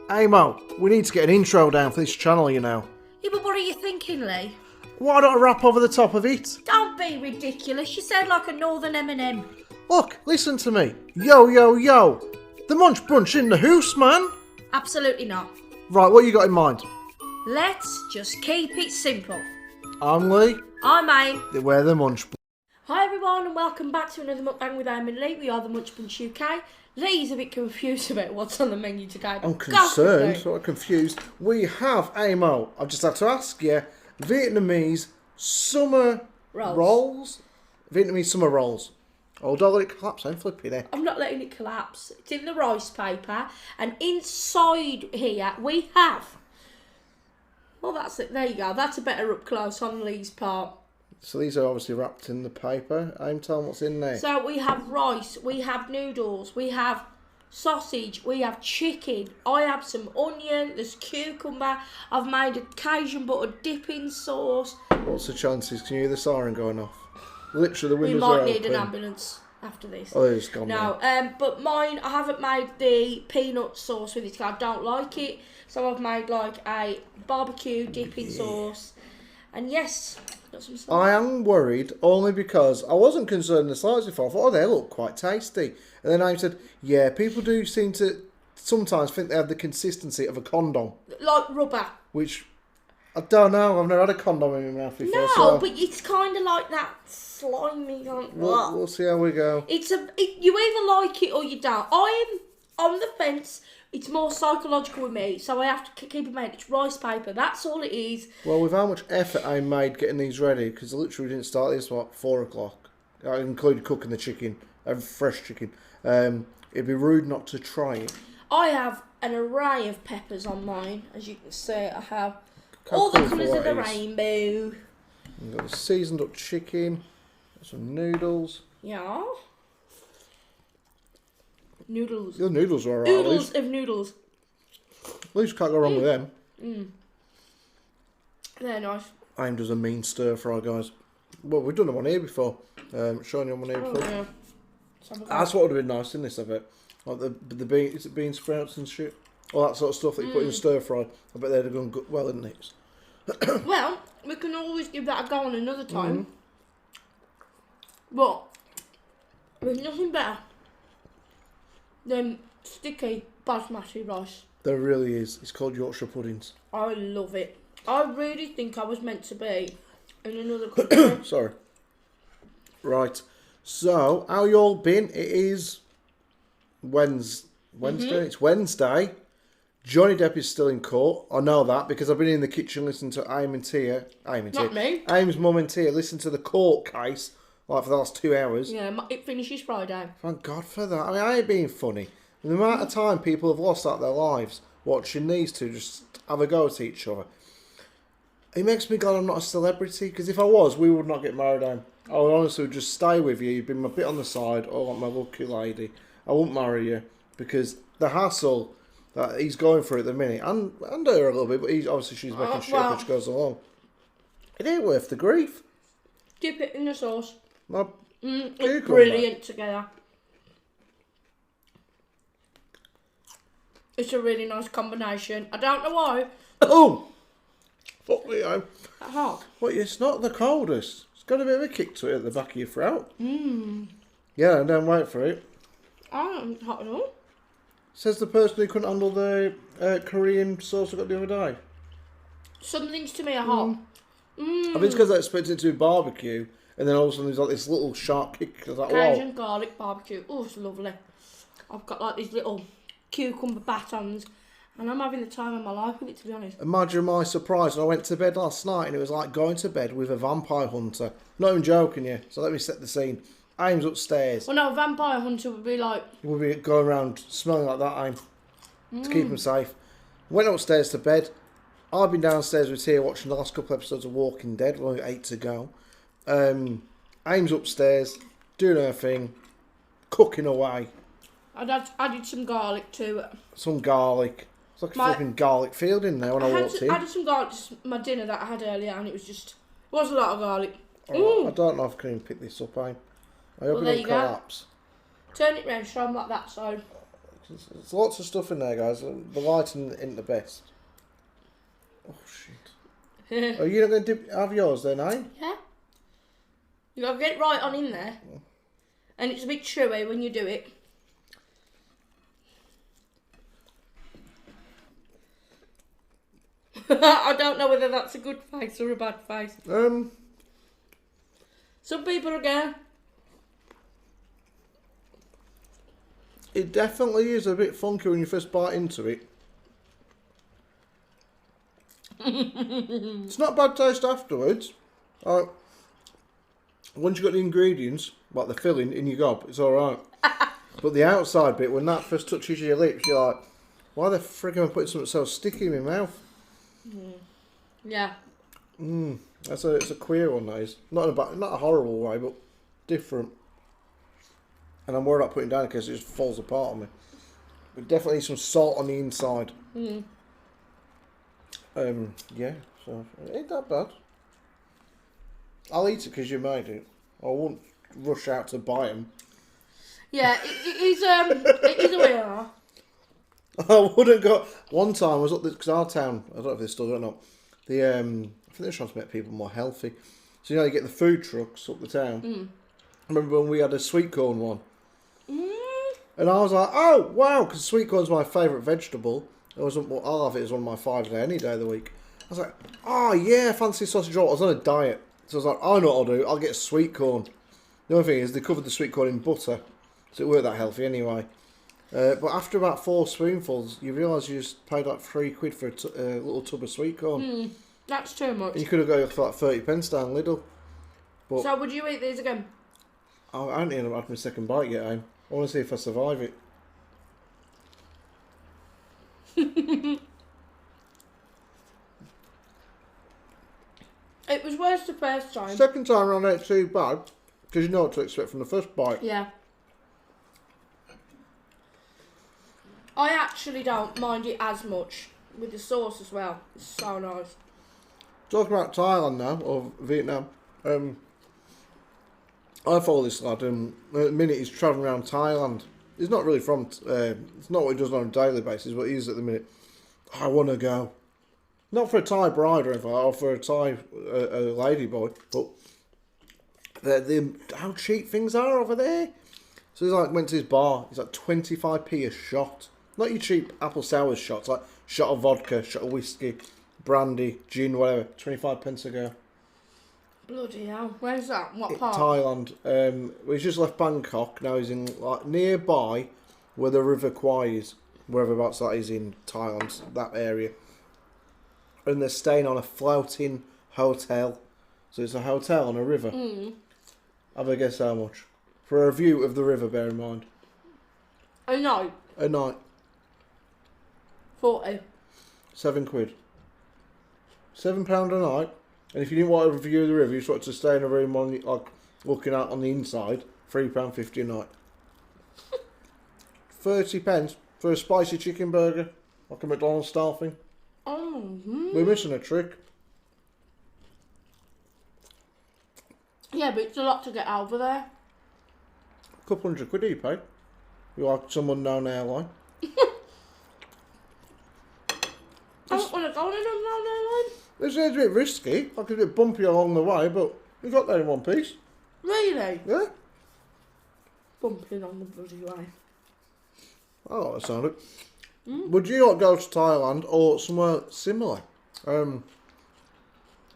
Hey Mo, we need to get an intro down for this channel, you know. Yeah, but what are you thinking, Lee? Why don't I rap over the top of it? Don't be ridiculous. You sound like a northern M&M. Look, listen to me. Yo, yo, yo. The Munch Brunch in the house, man. Absolutely not. Right, what you got in mind? Let's just keep it simple. I'm Lee. I'm Aim. We're the Munch Brunch. Hi everyone and welcome back to another mukbang with Aim and Lee. We are the Munch Brunch UK. Lee's a bit confused about what's on the menu today. I'm concerned, sort of confused. We have, hey Mo, I've just had to ask you, Vietnamese summer rolls? Vietnamese summer rolls. Oh, don't let it collapse, I'm flipping it. I'm not letting it collapse. It's in the rice paper and inside here we have... Well, that's it. There you go. That's a better up close on Lee's part. So these are obviously wrapped in the paper. I'm telling what's in there. So we have rice, we have noodles, we have sausage, we have chicken. I have some onion, there's cucumber. I've made a Cajun butter dipping sauce. What's the chances? Can you hear the siren going off? Literally, the windows We are might need open. an ambulance after this. Oh, it's gone No, now. but mine, I haven't made the peanut sauce with it because I don't like it. So I've made like a barbecue dipping sauce. And yes, got some sauce. I am worried only because I wasn't concerned the slides before. I thought, oh, they look quite tasty. And then I said, yeah, people do seem to sometimes think they have the consistency of a condom. Like rubber. Which, I don't know. I've never had a condom in my mouth before. No, so but it's kind of like that slimy. we'll see how we go. You either like it or you don't. I'm on the fence. It's more psychological with me, so I have to keep in mind it's rice paper. That's all it is. Well, with how much effort I made getting these ready, because I literally didn't start this, 4 o'clock. I included cooking the chicken, fresh chicken. It'd be rude not to try it. I have an array of peppers on mine, as you can see. I have all the colours of the rainbow. We've got the seasoned up chicken, got some noodles. Yeah. Noodles. The noodles are alright. Noodles of noodles. At least can't go wrong with them. They're nice. Aim does a mean stir fry, guys. Well, we've done them on here before. Showing you on one here before. Yeah. That's what would have been nice in this of it. Like the bean, is it bean sprouts and shit? All that sort of stuff that you put in stir fry. I bet they'd have gone good, well in it. Well, we can always give that a go on another time. But there's nothing better than sticky basmati rice. There really is. It's called Yorkshire puddings. I love it. I really think I was meant to be in another country. Sorry. Right. So, how you all been? It is Wednesday. It's Wednesday. Johnny Depp is still in court. I know that because I've been in the kitchen listening to Aim and Tia. Not me. Aim's mum and Tia listen to the court case like for the last 2 hours. Yeah, it finishes Friday. Thank God for that. I mean, I ain't being funny. The amount of time people have lost out their lives watching these two just have a go at each other. It makes me glad I'm not a celebrity, because if I was, we would not get married. I would honestly just stay with you. You've been a bit on the side. Oh, my lucky lady. I won't marry you, because the hassle that he's going through at the minute, and her a little bit, but obviously she's making shit up as she goes along. It ain't worth the grief. Dip it in the sauce. It's brilliant together. It's a really nice combination. I don't know why. Oh! Fuck me, I'm hot. Well, it's not the coldest. It's got a bit of a kick to it at the back of your throat. Yeah, and don't wait for it. Oh, not hot at all. Says the person who couldn't handle the Korean sauce I got the other day. Some things to me are hot. I think it's because I expected it to be barbecue, and then all of a sudden there's like this little sharp kick. I was like, Cajun whoa. garlic barbecue. Oh, it's lovely. I've got like these little cucumber batons, and I'm having the time of my life with it, to be honest. Imagine my surprise when I went to bed last night, and it was like going to bed with a vampire hunter. Not even joking you. So let me set the scene. Aim's upstairs. Well, no, a vampire hunter would be like... He would be going around smelling like that, Aim. To keep him safe. Went upstairs to bed. I've been downstairs with Tia watching the last couple episodes of Walking Dead. We've only got 8 to go. Aim's upstairs, doing her thing, cooking away. I added some garlic to it. Some garlic. It's like a fucking garlic field in there when I walked in. I added some garlic to my dinner that I had earlier, and it was a lot of garlic. Right, I don't know if I can even pick this up, Aim. I hope it don't collapse. Turn it round, show them like that side. There's lots of stuff in there, guys. The lighting isn't the best. Oh, shit. Are you not going to have yours then, eh? Yeah. You got to get it right on in there. And it's a bit chewy when you do it. I don't know whether that's a good face or a bad face. Some people are going. It definitely is a bit funky when you first bite into it. It's not bad taste afterwards. Once you've got the ingredients, like the filling, in your gob, it's alright. But the outside bit, when that first touches your lips, you're like, why the frig am I putting something so sticky in my mouth? Yeah. It's a queer one, that is. Not a horrible way, but different. And I'm worried about putting it down because it just falls apart on me. But definitely some salt on the inside. Yeah, so it ain't that bad. I'll eat it because you made it. I won't rush out to buy them. Yeah, it is a winner. I wouldn't go. One time I was up because our town, I don't know if they still do it or not. I think they're trying to make people more healthy. So you get the food trucks up the town. I remember when we had a sweet corn one. And I was like, oh, wow, because sweet corn's my favourite vegetable. I'll have it as one of my 5 days any day of the week. I was like, oh, yeah, fancy sausage roll. I was on a diet. So I was like, I know what I'll do. I'll get sweet corn. The only thing is, they covered the sweet corn in butter. So it weren't that healthy anyway. But after about 4 spoonfuls, you realise you just paid like £3 for a little tub of sweet corn. That's too much. And you could have got for like 30 pence down Lidl. But So would you eat these again? I haven't even had my second bite yet, I want to see if I survive it. It was worse the first time. Second time around ain't too bad, because you know what to expect from the first bite. Yeah. I actually don't mind it as much with the sauce as well. It's so nice. Talking about Thailand now, or Vietnam, I follow this lad, and at the minute he's travelling around Thailand. He's not really from, it's not what he does on a daily basis, but he is at the minute. I want to go. Not for a Thai bride or anything, or for a Thai lady boy, but how cheap things are over there. So he's like, went to his bar, he's like 25p a shot. Not your cheap apple sour shots, like shot of vodka, shot of whiskey, brandy, gin, whatever. 25 pence a go. Bloody hell. Where's that? What part? Thailand. He's just left Bangkok. Now he's in like nearby where the River Kwai is. Whereabouts that is in Thailand, that area. And they're staying on a floating hotel. So it's a hotel on a river. Have a guess how much? For a view of the river, bear in mind. A night. A night. 40. £7. £7 a night. And if you didn't want to view the river, you just wanted to stay in a room on like looking out on the inside, £3.50 a night. 30 pence for a spicy chicken burger, like a McDonald's style thing. We're missing a trick. Yeah, but it's a lot to get over there. A couple £100 you pay. You like some unknown airline. I don't want to go on an unknown airline. It's a bit risky, like a bit bumpy along the way, but we got there in one piece. Really? Yeah. Bumping on the bloody way. I like the sound of it. Would you not go to Thailand or somewhere similar?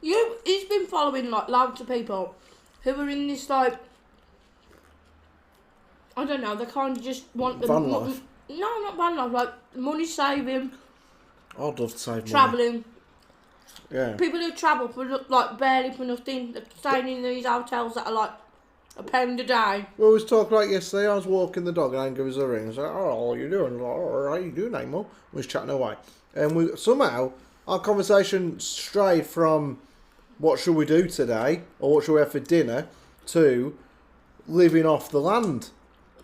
He's been following like loads of people who are in this like, I don't know, they kind of just want the Van life? No, not van life, like money saving, I'd love to save money. travelling. Yeah. People who travel for like barely for nothing, they're staying in these hotels that are like £1 a day. We was talking like yesterday, I was walking the dog and I gave us a ring. I was like, oh, what are you doing? Like, all right, you doing, Amo? We was chatting away. And somehow, our conversation strayed from what should we do today, or what should we have for dinner, to living off the land.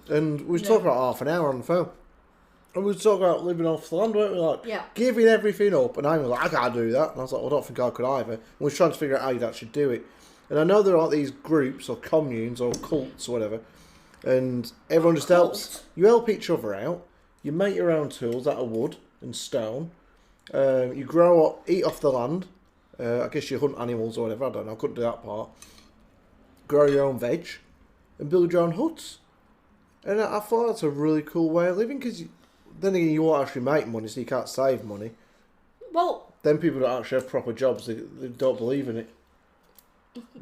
And we was talking about half an hour on the phone. And we was talking about living off the land, weren't we? Like, giving everything up. And I was like, I can't do that. And I was like, well, I don't think I could either. And we was trying to figure out how you'd actually do it. And I know there are these groups or communes or cults or whatever, and everyone just helps. You help each other out. You make your own tools out of wood and stone. You eat off the land. I guess you hunt animals or whatever. I don't know. I couldn't do that part. Grow your own veg and build your own huts. And I thought that's a really cool way of living because then again, you won't actually make money, so you can't save money. Well, then people don't actually have proper jobs. They don't believe in it.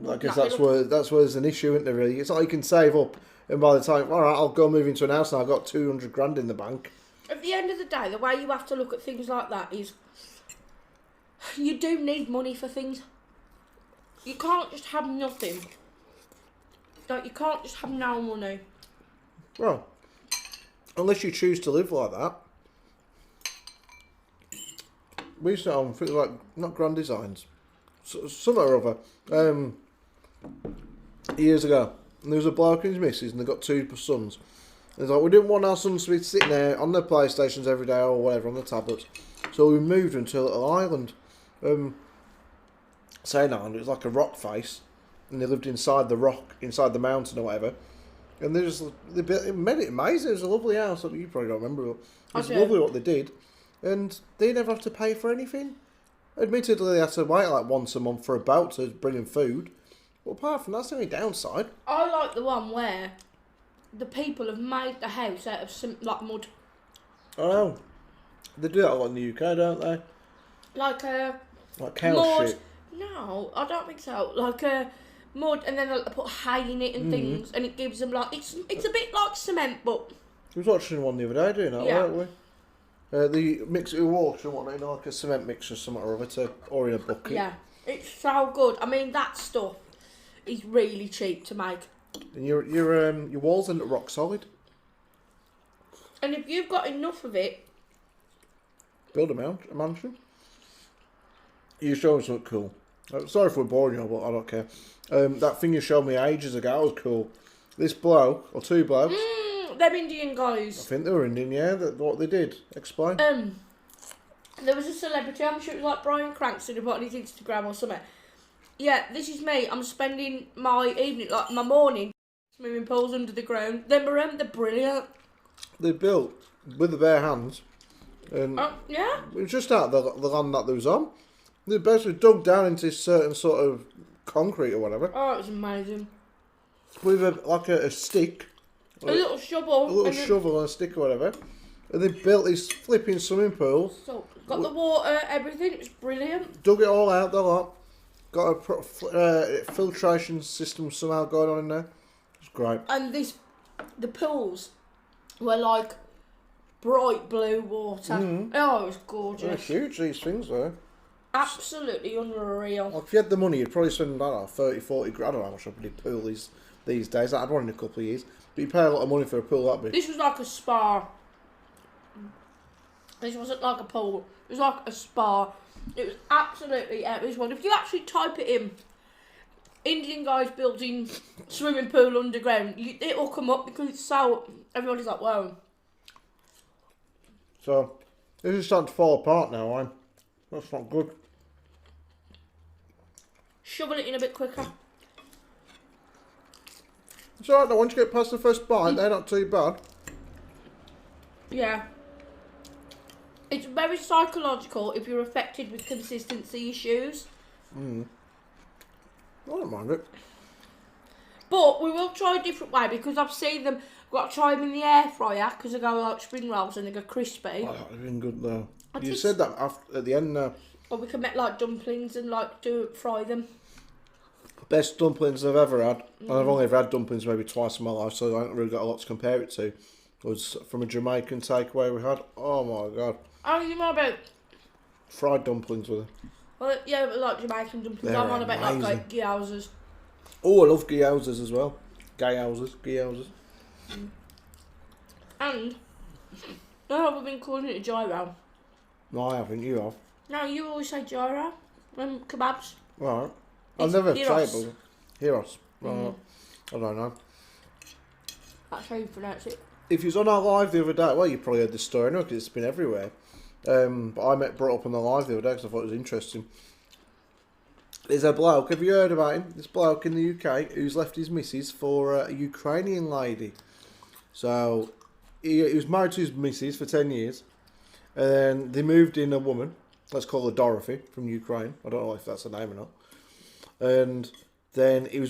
I guess that's where there's an issue, isn't there? Really, it's like you can save up, and by the time, all right, I'll go move into an house and I've got 200 grand in the bank. At the end of the day, the way you have to look at things like that is, you do need money for things. You can't just have nothing. Like, you can't just have no money. Well, unless you choose to live like that. We used to own things like, not Grand Designs, something or other, years ago. And there was a bloke and his missus, and they got 2 sons. And it's like, we didn't want our sons to be sitting there on their PlayStations every day or whatever, on the tablets. So we moved them to a little island. Saying island, it was like a rock face. And they lived inside the rock, inside the mountain or whatever. And they made it amazing. It was a lovely house. You probably don't remember, but it was lovely what they did. And they never have to pay for anything. Admittedly, they had to wait like once a month for a boat to bring them food. But apart from that, that's the only downside. I like the one where the people have made the house out of some, like, mud. Oh, they do that a lot in the UK, don't they? Like cow mud. shit. No, I don't think so. Like mud, and then they put hay in it and things, and it gives them like it's a bit like cement, but. We was watching one the other day doing that, weren't we? They mix it with water and whatnot, like a cement mix or something or other, or in a bucket. Yeah, it's so good. I mean, that stuff is really cheap to make. And your walls end up rock solid. And if you've got enough of it, build a mansion. You showed me something cool. Sorry if we're boring you, but I don't care. That thing you showed me ages ago was cool. This bloke, or 2 blokes. Them Indian guys. I think they were Indian, yeah. What they did. Explain. There was a celebrity, I'm sure it was like Brian Cranston, who put on his Instagram or something. Yeah, this is me. I'm spending my evening, like my morning, swimming pools under the ground. They're brilliant. They built with their bare hands. And yeah. It was just out the land that they was on. They basically dug down into certain sort of concrete or whatever. Oh, it was amazing. With a stick. A little shovel. A little shovel and a stick or whatever. And they built this flipping swimming pool. So, got the water, everything. It was brilliant. Dug it all out, the lot. Got a filtration system somehow going on in there. It's great. And the pools were like bright blue water. Oh, it was gorgeous. They're huge, these things, though. Absolutely unreal. Like, if you had the money, you'd probably spend, I don't know, 30, 40 grand. I don't know how much I would pool these days. I had one in a couple of years. But you pay a lot of money for a pool that big. This was like a spa. This wasn't like a pool. It was like a spa. It was absolutely this one. If you actually type it in, Indian guys building swimming pool underground, it will come up because it's so. Everybody's like, wow. So, this is starting to fall apart now, That's not good. Shovel it in a bit quicker. It's alright though, once you get past the first bite, they're not too bad. Yeah. It's very psychological if you're affected with consistency issues. I don't mind it. But we will try a different way because I've seen them. Got to try them in the air fryer because they go like spring rolls and they go crispy. Oh, they've been good though. You said that at the end now. Or we can make like dumplings and like fry them. Best dumplings I've ever had, and I've only ever had dumplings maybe twice in my life, so I haven't really got a lot to compare it to. Was from a Jamaican takeaway we had. Oh my god. Oh, you know about fried dumplings with it. Well, yeah, but like Jamaican dumplings. I'm on about like gyozas. Oh, I love gyozas as well. Gyozas. And no, we've been calling it a gyro. No, I haven't. You have. No, you always say gyro. Kebabs. Right. I've never tried it. Heroes. Mm. I don't know. That's how you pronounce it. If you was on our live the other day, well, you probably heard this story, because it's been everywhere. But I brought up on the live the other day because I thought it was interesting. There's a bloke, have you heard about him? This bloke in the UK who's left his missus for a Ukrainian lady. So, he was married to his missus for 10 years. And then they moved in a woman. Let's call her Dorothy from Ukraine. I don't know if that's her name or not. And then she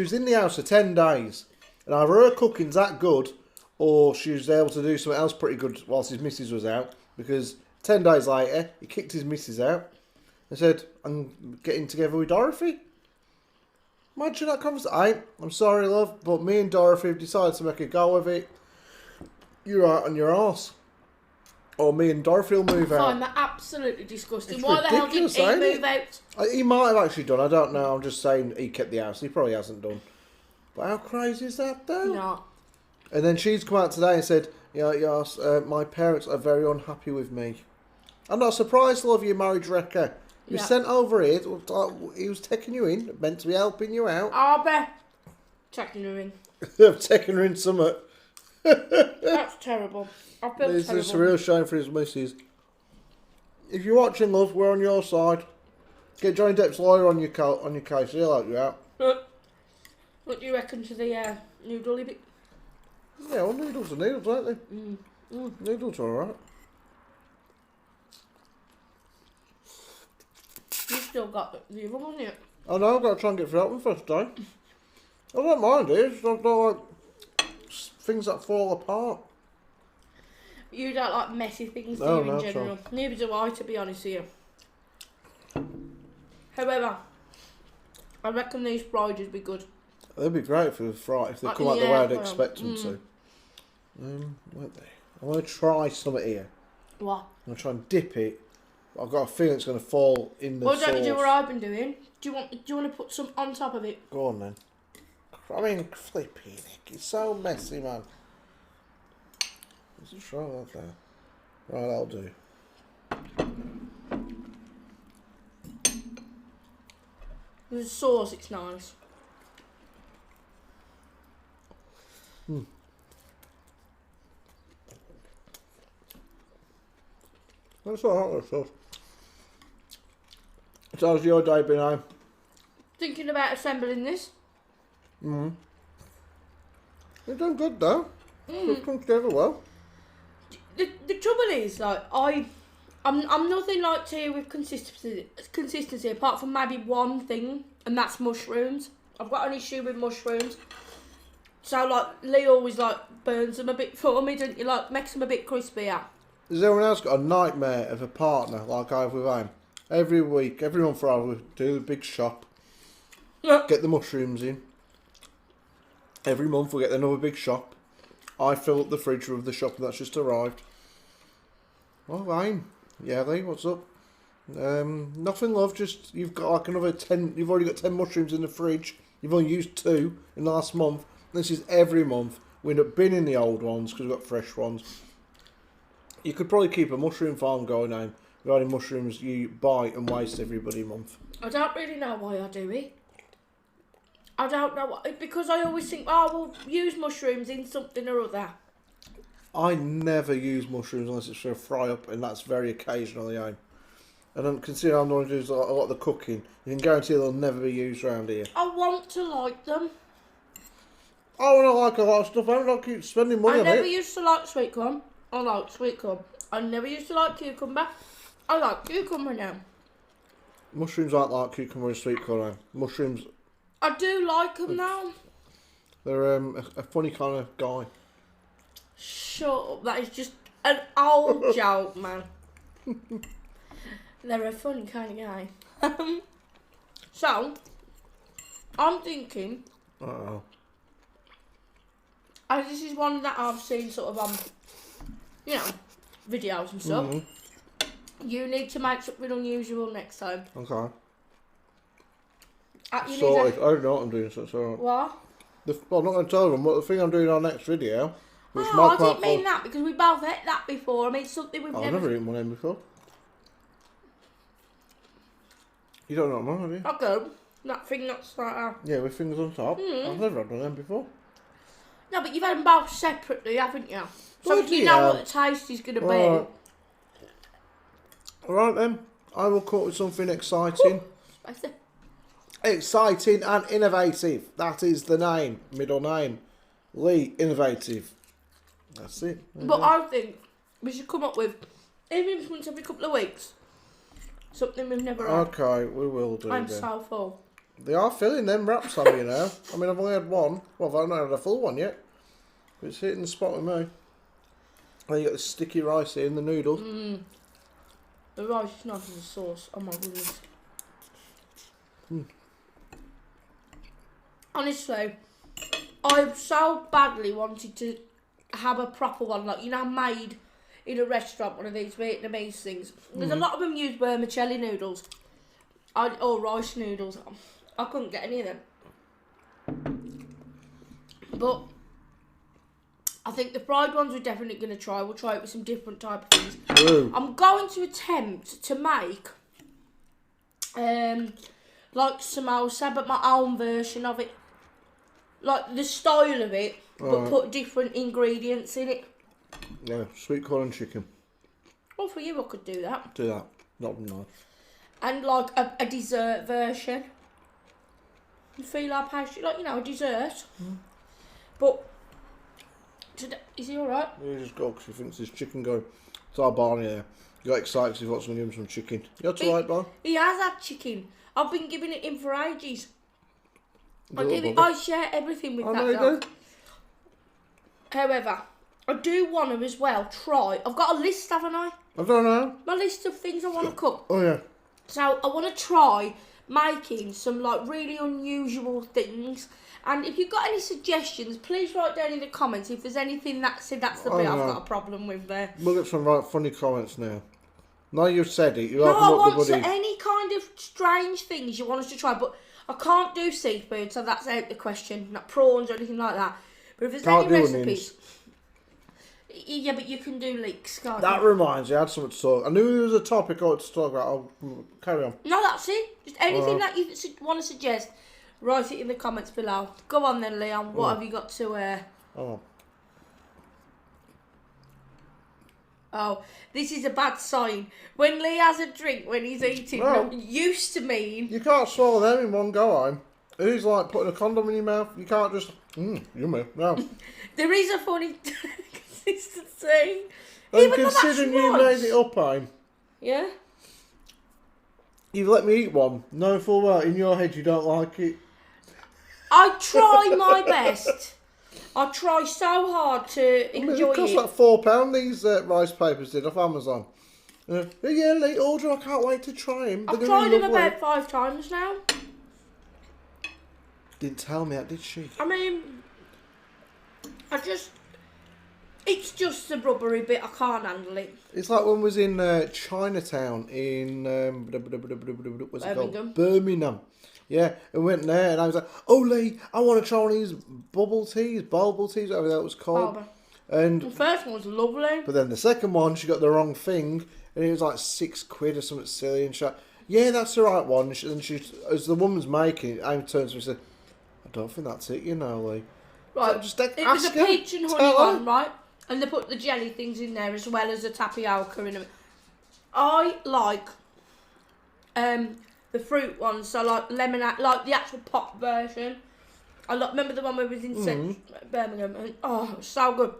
was in the house for 10 days. And either her cooking's that good, or she was able to do something else pretty good whilst his missus was out. Because 10 days later, he kicked his missus out and said, I'm getting together with Dorothy. Imagine that conversation. I'm sorry, love, but me and Dorothy have decided to make a go of it. You're out on your arse. Or me and Dorothy will move out. I find that absolutely disgusting. It's Why the hell didn't he move out? He might have actually done. I don't know. I'm just saying he kept the house. He probably hasn't done. But how crazy is that, though? No. And then she's come out today and said, yes, my parents are very unhappy with me. I'm not surprised, love, you married Wrecker. He was sent over here. He was taking you in, meant to be helping you out. I'll be taking her in. I've taken her in summer. That's terrible. I feel It's terrible. just a real shame for his missus. If you're watching, love, we're on your side. Get Johnny Depp's lawyer on your case. He'll help you out. What do you reckon to the noodle bit? Yeah, well, noodles are noodles, aren't they? Noodles are alright. You've still got the other one yet. I know, I've got to try and get through that one first day. I don't mind it. I don't like things that fall apart. You don't like messy things, do No, you, in no, general? Neither do I, to be honest with you. However, I reckon these fried would be good. They'd be great if they were fried, if they come out the way I'd expect them to. Won't they? I want to try some here. What? I'm going to try and dip it. I've got a feeling it's going to fall in the sauce. Well, don't you do what I've been doing? Do you want to put some on top of it? Go on then. I mean, flippy Nick. It's so messy, man. Let's just try that there. Right, that'll do. With the sauce, it's nice. That's alright, that sauce. So how's your day been, home? Thinking about assembling this. You've done good though. It's come together well. The trouble is, like, I'm nothing like to with consistency apart from maybe one thing, and that's mushrooms. I've got an issue with mushrooms. So, like, Lee always, like, burns them a bit for me, don't you? Like, makes them a bit crispier. Has everyone else got a nightmare of a partner like I have with him? Every week, every month I would do the big shop, get the mushrooms in. Every month we'll get another big shop. I fill up the fridge with the shop that's just arrived. Oh, Ryan. Yeah, Lee, what's up? Nothing, love, just you've got like another 10, you've already got 10 mushrooms in the fridge. You've only used 2 in the last month. This is every month. We end up binning the old ones because we've got fresh ones. You could probably keep a mushroom farm going on regarding mushrooms you buy and waste every bloody month. I don't really know why I do it. I don't know why, because I always think, oh, we'll use mushrooms in something or other. I never use mushrooms unless it's for a fry up, and that's very occasionally. And I'm considering I'm going to do a lot of the cooking. You can guarantee they'll never be used around here. I want to like them. I want to like a lot of stuff. I don't keep spending money on it. I never used to like sweet corn. I like sweet corn. I never used to like cucumber. I like cucumber now. Mushrooms aren't like cucumber and sweet corn. Mushrooms, I do like them now. they're a funny kind of guy. Shut up, that is just an old joke, man. They're a funny kind of guy. So, I'm thinking, Uh-oh. as this is one that I've seen sort of on, videos and stuff, you need to make something unusual next time. Okay. You Sorted. need I don't know what I'm doing, so it's alright. What? Well, I'm not going to tell them, but the thing I'm doing in our next video, which I might come didn't out mean that because we both ate that before. I mean something we've I've never eaten one of them before. You don't know what I'm on, have you? Okay, that thing that's like Yeah, with fingers on top. I've never had one of them before. No, but you've had them both separately, haven't you? So Bloody you know hell. what the taste is going to Alright. be. Alright then, I will come up with something exciting. Spicy. Exciting and innovative. That is the name, middle name. Lee Innovative. That's it. But I think we should come up with, even once every couple of weeks, something we've never had. Okay, we will do I'm then. so full. They are filling them wraps, have you know? I mean, I've only had one. Well, I've not had a full one yet. But it's hitting the spot with me. And you got the sticky rice here and the noodles. The rice is nice as a sauce. Oh my goodness. Honestly, I so badly wanted to have a proper one, like, you know, made in a restaurant, one of these Vietnamese things. There's a lot of them use vermicelli noodles. Or rice noodles. I couldn't get any of them. But I think the fried ones we're definitely going to try. We'll try it with some different type of things. Ooh. I'm going to attempt to make like samosa, but my own version of it. Like the style of it, but put different ingredients in it. Yeah, sweet corn and chicken. Well, for you I could do that. Do that. Not nice. And like a dessert version. You feel like pastry, like, you know, a dessert. But today, is he alright? You just go because he thinks there's chicken going. It's our Barney there. He got excited because he wants to give him some chicken. You're alright, Barney? He has had chicken. I've been giving it him for ages. Good I share everything with I that know you dog. do. However, I do want to as well try. I've got a list, haven't I? I don't know. My list of things I want to cook. Oh, yeah. So I want to try making some like really unusual things. And if you've got any suggestions, please write down in the comments if there's anything that's the bit I've got a problem with there. We'll get some right funny comments now. Now you've said it, you No, open I up want the buddies. any kind of strange things you want us to try, but I can't do seafood, so that's out the question. Not prawns or anything like that. But if there's Can't any do recipes, yeah, but you can do leeks, can't That you? reminds me, I had something to talk. I knew there was a topic I wanted to talk about. I'll carry on. No, that's it. Just anything that you want to suggest, write it in the comments below. Go on then, Leon. What have you got to? Oh, this is a bad sign. When Lee has a drink when he's eating, No. used to mean. You can't swallow them in one go, I'm. Who's like putting a condom in your mouth? You can't just. Yummy. No. There is a funny consistency. And Even though that's considering you once. made it up, I'm. Yeah. You've let me eat one. No, full well, in your head you don't like it. I try my best. I try so hard to enjoy It cost it. like £4, these rice papers did off Amazon. Yeah, late order, I can't wait to try them. I've tried them about 5 times now. Didn't tell me that, did she? I mean, it's just the rubbery bit, I can't handle it. It's like when we was in Chinatown in what's it Birmingham. called? Birmingham. Yeah, and went there and I was like, oh Lee, I want to try one of these bubble teas, whatever that was called. And The first one was lovely. but then the second one, she got the wrong thing, and it was like £6 or something silly. And she like, yeah, that's the right one. And she, as the woman's making it, Amy turns to me and said, I don't think that's it, you know, Lee. Right, Just it was a ask her, peach and honey tell her. one, right? And they put the jelly things in there as well as the tapioca in it. I like the fruit ones, so like lemonade, like the actual pop version. Remember the one where we was in Birmingham, and oh, it was so good.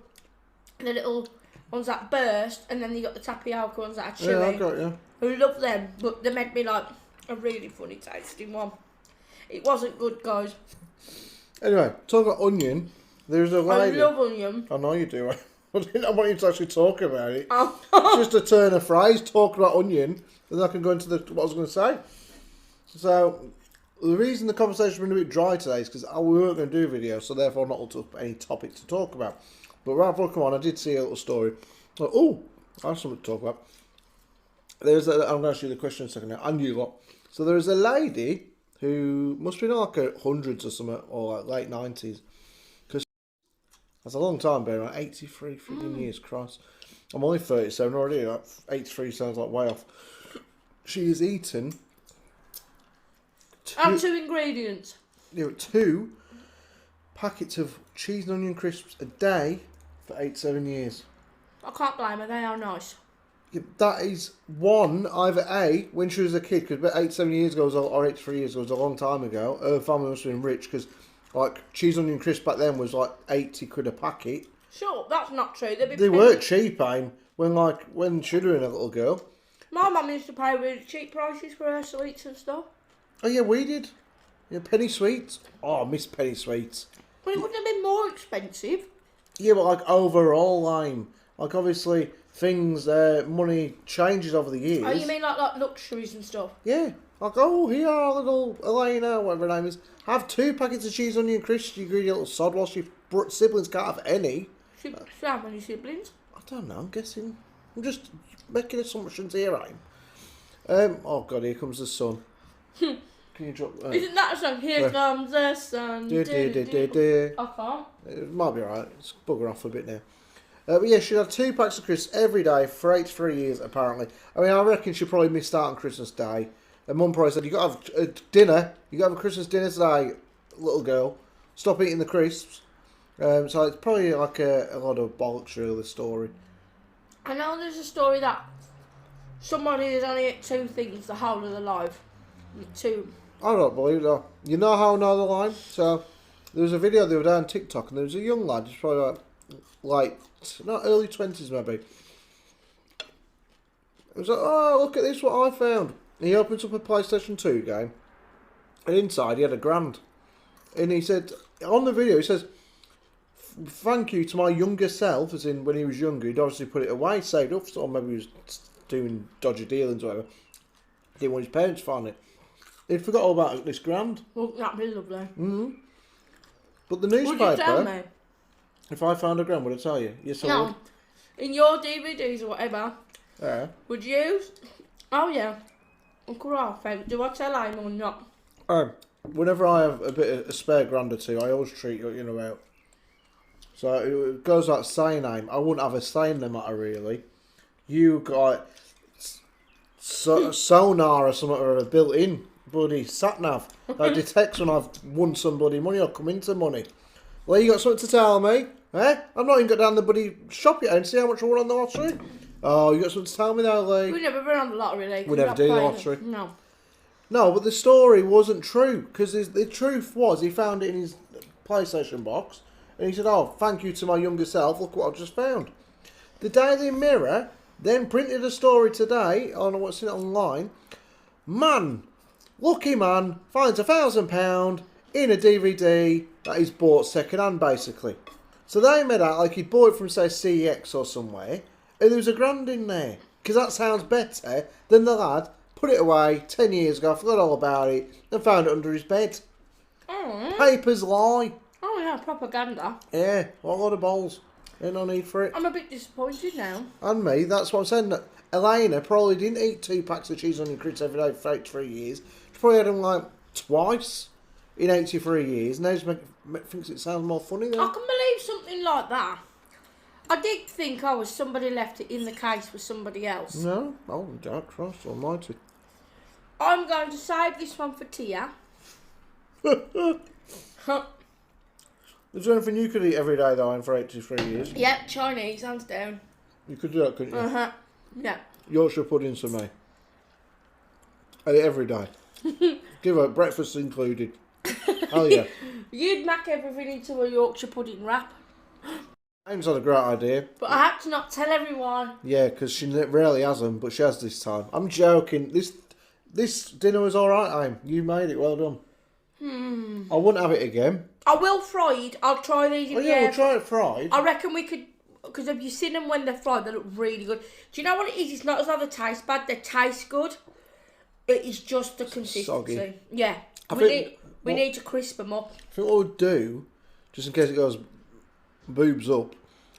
And the little ones that burst, and then you got the tapioca ones that are chewy. Yeah, I got you. I love them, but they made me like a really funny tasting one. It wasn't good, guys. Anyway, talk about onion. There's a lady. I love onion. I know you do. I didn't want you to actually talk about it. Oh. It's just a turn of phrase, talk about onion, and then I can go into what I was going to say. So, the reason the conversation's been a bit dry today is because we weren't going to do a video, so therefore not any topic to talk about. But right before I come on, I did see a little story. Like, oh, I have something to talk about. I'm going to ask you the question in a second now, and you lot. So there is a lady who must be in like her hundreds or something, or like late 90s. Because that's a long time, being like 83 freaking years, Christ. I'm only 37 already, like 83 sounds like way off. She has eaten... And 2 ingredients. 2 packets of cheese and onion crisps a day for 8-7 years. I can't blame her, they are nice. Yeah, that is one, either A, when she was a kid, because about 8-7 years ago, or 83 years ago, was a long time ago, her family must have been rich, because like cheese and onion crisps back then was like £80 a packet. Sure, that's not true. They weren't cheap, when she was a little girl. My mum used to pay really cheap prices for her sweets and stuff. Oh yeah, we did. Yeah, penny sweets. Oh, I miss penny sweets. But it wouldn't have been more expensive. Yeah, but like overall, like obviously things, money changes over the years. Oh, you mean like luxuries and stuff? Yeah. Like, oh, here are little Elena, whatever her name is. Have 2 packets of cheese, onion crisps, you greedy little sod, whilst your siblings can't have any. How many siblings? I don't know, I'm guessing. I'm just making assumptions here, oh God, here comes the sun. Can you drop that? Isn't that a song? Here comes the sun. I can't. It might be alright. It's bugger off a bit now. But yeah, she had 2 packs of crisps every day for 83 years, apparently. I mean, I reckon she probably missed out on Christmas Day. And Mum probably said, you got to have dinner. You got to have a Christmas dinner today, little girl. Stop eating the crisps. So it's probably like a lot of bollocks, really, the story. I know there's a story that somebody has only ate 2 things the whole of their life. 2. I don't believe that. You know how I know the line? So, there was a video the other day on TikTok, and there was a young lad, he's probably like not early 20s maybe. He was like, oh, look at this, what I found. And he opens up a PlayStation 2 game, and inside he had £1,000. And he said, on the video, he says, thank you to my younger self, as in when he was younger, he'd obviously put it away, saved up, or maybe he was doing dodgy dealings or whatever. He didn't want his parents to find it. He'd forgot all about this £1,000. Well, that'd be lovely. Mm-hmm. But the newspaper... Would you tell me? If I found £1,000, would I tell you? Yes, I would. In your DVDs or whatever, Yeah. would you... Oh, yeah. Uncle Ralph, do I tell him or not? Whenever I have a bit of a spare £1 or 2, I always treat you out. So it goes without saying, I wouldn't have a say in the matter, really. You got sonar or something or a built-in bloody sat-nav that detects when I've won somebody money or come into money. Well, you got something to tell me? Eh? I've not even got down the bloody shop yet and see how much I won on the lottery. Oh, you got something to tell me though, Lee? We never run on the lottery, Lee. We never do the lottery. No. No, but the story wasn't true, because the truth was he found it in his PlayStation box, and he said, oh, thank you to my younger self, look what I've just found. The Daily Mirror then printed a story today, I don't know what's in it online, lucky man finds £1,000 in a DVD that he's bought second hand, basically. So they made out like he'd bought it from, say, CEX or somewhere, and there was £1,000 in there. Because that sounds better than the lad put it away 10 years ago, forgot all about it, and found it under his bed. Papers lie. Oh, yeah, propaganda. Yeah, what a lot of balls. Ain't no need for it. I'm a bit disappointed now. And me, that's what I'm saying. That Elena probably didn't eat 2 packs of cheese onion crisps every day for 83 years. She probably had them like twice in 83 years. Now she thinks it sounds more funny then. I can believe something like that. I did think, somebody left it in the case for somebody else. No? Oh, Jack Christ almighty. I'm going to save this one for Tia. Is there anything you could eat every day though, for 83 years? Yep, Chinese, hands down. You could do that, couldn't you? Uh-huh. Yeah. Yorkshire pudding for me. I eat every day. Give her breakfast included. Oh yeah. You'd mack everything into a Yorkshire pudding wrap. Aim's had a great idea. But I had to not tell everyone. Yeah, because she rarely has them, but she has this time. I'm joking. This dinner was alright, Aim. You made it, well done. I wouldn't have it again. I will fried. I'll try these in the air. We'll try it fried. I reckon we could, because have you seen them when they're fried? They look really good. Do you know what it is? It's not as though they taste bad. They taste good. It is just the consistency. Soggy. Yeah. We need to crisp them up. I think what we'll do, just in case it goes boobs up,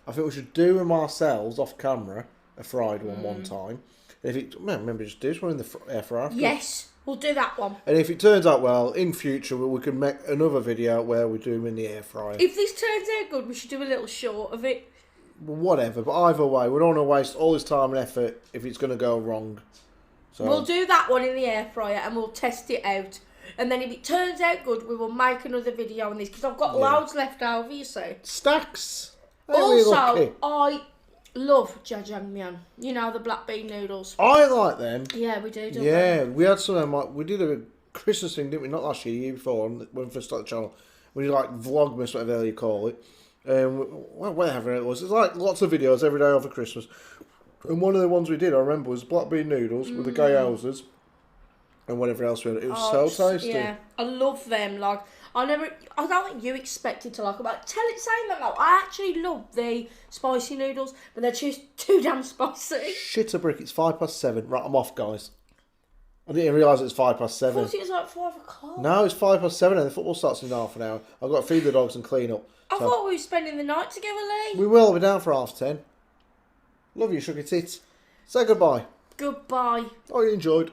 I think we should do them ourselves off camera, a fried one time. And if it, remember, just do this one in the air fryer. Yes, we'll do that one. And if it turns out well, in future we can make another video where we do them in the air fryer. If this turns out good, we should do a little short of it. Whatever, but either way, we don't want to waste all this time and effort if it's going to go wrong. So we'll do that one in the air fryer and we'll test it out. And then if it turns out good, we will make another video on this because I've got loads left over, you see. Stacks. Also, I love jajangmyeon. You know, the black bean noodles. I like them. Yeah, we do, don't we? Yeah, we had some of them, like, we did a Christmas thing, didn't we? Not last year, the year before, when we first started the channel. We did like Vlogmas, whatever you call it. Whatever it was. It's like lots of videos every day over Christmas. And one of the ones we did, I remember, was black bean noodles with the gay houses and whatever else we had. It was so tasty. Yeah, I love them. Like, I don't think you expected to like them. Like, saying that, like, I actually love the spicy noodles, but they're just too damn spicy. Shit a brick, it's 7:05. Right, I'm off, guys. I didn't realise it was 7:05. I thought it was like 5 o'clock. No, it's 7:05 and the football starts in half an hour. I've got to feed the dogs and clean up. I thought we were spending the night together, Lee. We will, we're down for 10:30. Love you, sugar tits. Say goodbye. Goodbye. Oh, you enjoyed.